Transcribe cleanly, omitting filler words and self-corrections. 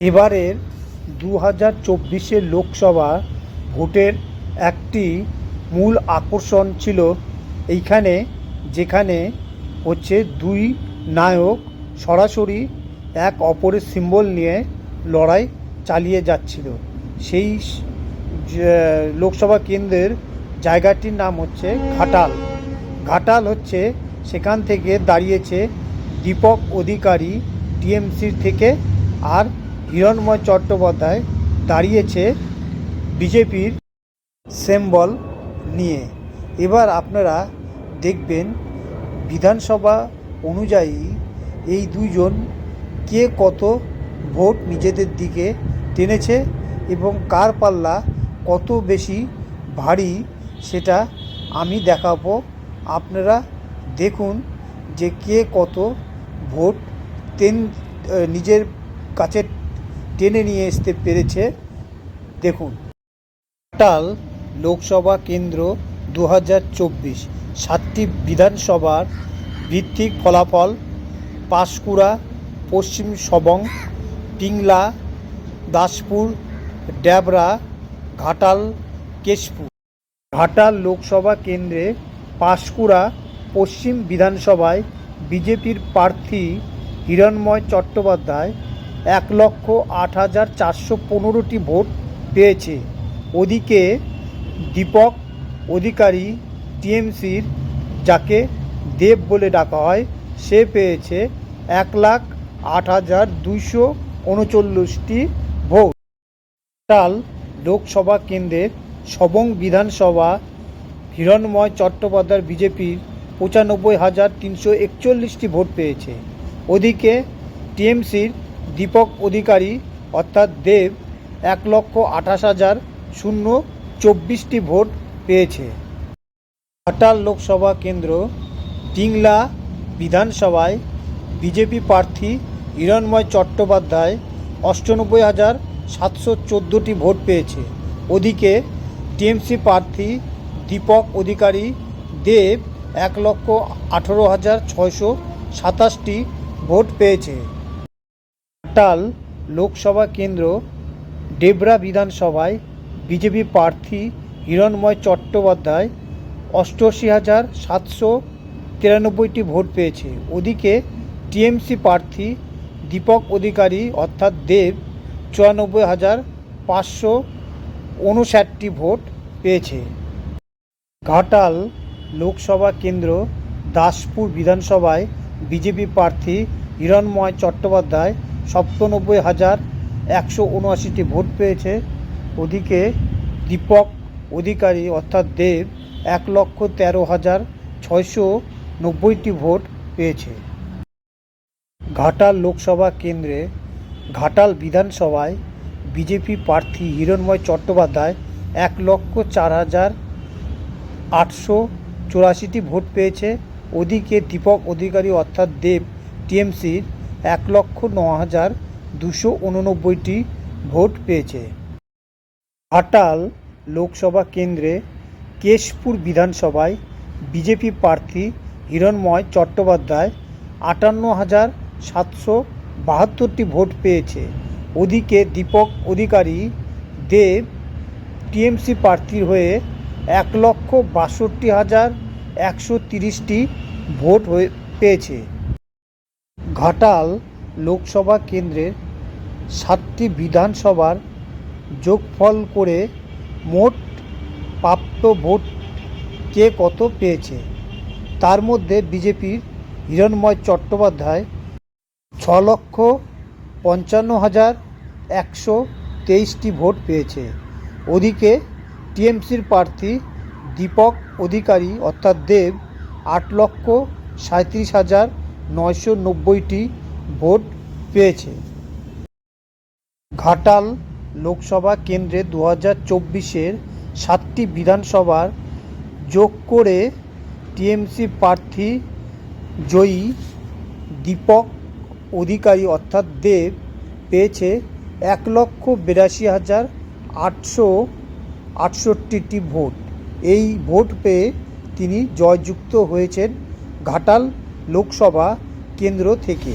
এবারের 2024 লোকসভা ভোটের একটি মূল আকর্ষণ ছিল এইখানে, যেখানে হচ্ছে দুই নায়ক সরাসরি এক অপরের সিম্বল নিয়ে লড়াই চালিয়ে যাচ্ছিল। সেই লোকসভা কেন্দ্রের জায়গাটির নাম হচ্ছে ঘাটাল। ঘাটাল হচ্ছে সেখান থেকে দাঁড়িয়েছে দীপক অধিকারী টিএমসির থেকে, আর হিরণময় চট্টোপাধ্যায় দাঁড়িয়েছে বিজেপির সিম্বল নিয়ে। এবার আপনারা দেখবেন বিধানসভা অনুযায়ী এই দুজন কে কত ভোট নিজেদের দিকে টেনেছে এবং কার পাল্লা কত বেশি ভারী সেটা আমি দেখাবো। আপনারা দেখুন যে কে কত ভোট নিজের কাছে টেনে নিয়ে আসতে পেরেছে। দেখুন, ঘাটাল লোকসভা কেন্দ্র 2024 7টি বিধানসভার ভিত্তিক ফলাফল: পাঁশকুড়া, পশ্চিম সবং, পিংলা, দাসপুর, ডেবরা, ঘাটাল, কেশপুর। ঘাটাল লোকসভা কেন্দ্রে পাঁশকুড়া পশ্চিম বিধানসভায় বিজেপির প্রার্থী হিরণময় চট্টোপাধ্যায় 1,08,415টি ভোট পেয়েছে। ওদিকে দীপক অধিকারী টিএমসির, যাকে দেব বলে ডাকা হয়, সে পেয়েছে 1,08,239টি ভোট। ঘাটাল লোকসভা কেন্দ্রের সবং বিধানসভা হিরণময় চট্টোপাধ্যায় বিজেপির 95,341টি ভোট পেয়েছে। ওদিকে টিএমসির দীপক অধিকারী অর্থাৎ দেব 1,28,024টি ভোট পেয়েছে। ঘাটাল লোকসভা কেন্দ্র পিংলা বিধানসভায় বিজেপি প্রার্থী হিরণময় চট্টোপাধ্যায় 98,714টি ভোট পেয়েছে। ওদিকে টিএমসি প্রার্থী দীপক অধিকারী দেব 1,18,627টি ভোট পেয়েছে। ঘাটাল লোকসভা কেন্দ্র ডেবরা বিধানসভায় বিজেপি প্রার্থী হিরণময় চট্টোপাধ্যায় 88,793টি ভোট পেয়েছে। ওদিকে টিএমসি প্রার্থী দীপক অধিকারী অর্থাৎ দেব 94,559টি ভোট পেয়েছে। ঘাটাল লোকসভা কেন্দ্র দাসপুর বিধানসভায় বিজেপি প্রার্থী হিরণময় চট্টোপাধ্যায় 97,179টি ভোট পেয়েছে। ওদিকে দীপক অধিকারী অর্থাৎ দেব 1,13,690টি ভোট পেয়েছে। ঘাটাল লোকসভা কেন্দ্রে ঘাটাল বিধানসভায় বিজেপি প্রার্থী হিরণময় চট্টোপাধ্যায় 1,04,884টি ভোট পেয়েছে। ওদিকে দীপক অধিকারী অর্থাৎ দেব টিএমসির 1,09,289টি ভোট পেয়েছে। ঘাটাল লোকসভা কেন্দ্রে কেশপুর বিধানসভায় বিজেপি প্রার্থী হিরণময় চট্টোপাধ্যায় 58,772টি ভোট পেয়েছে। ওদিকে দীপক অধিকারী দেব টিএমসি প্রার্থীর হয়ে 1,62,130টি ভোট পেয়েছে। ঘাটাল লোকসভা কেন্দ্রের 7টি বিধানসভার যোগফল করে মোট প্রাপ্ত ভোট কে কত পেয়েছে, তার মধ্যে বিজেপির হিরণময় চট্টোপাধ্যায় 6,55,123টি ভোট পেয়েছে। ওদিকে টিএমসির প্রার্থী দীপক অধিকারী অর্থাৎ দেব 8,37,990টি ভোট পেয়েছে। ঘাটাল লোকসভা কেন্দ্রে 2024 7টি বিধানসভার যোগ করে টিএমসি প্রার্থী জয়ী দীপক অধিকারী অর্থাৎ দেব পেয়েছে 1,82,868টি ভোট। এই ভোট পেয়ে তিনি জয়যুক্ত হয়েছেন ঘাটাল লোকসভা কেন্দ্র থেকে।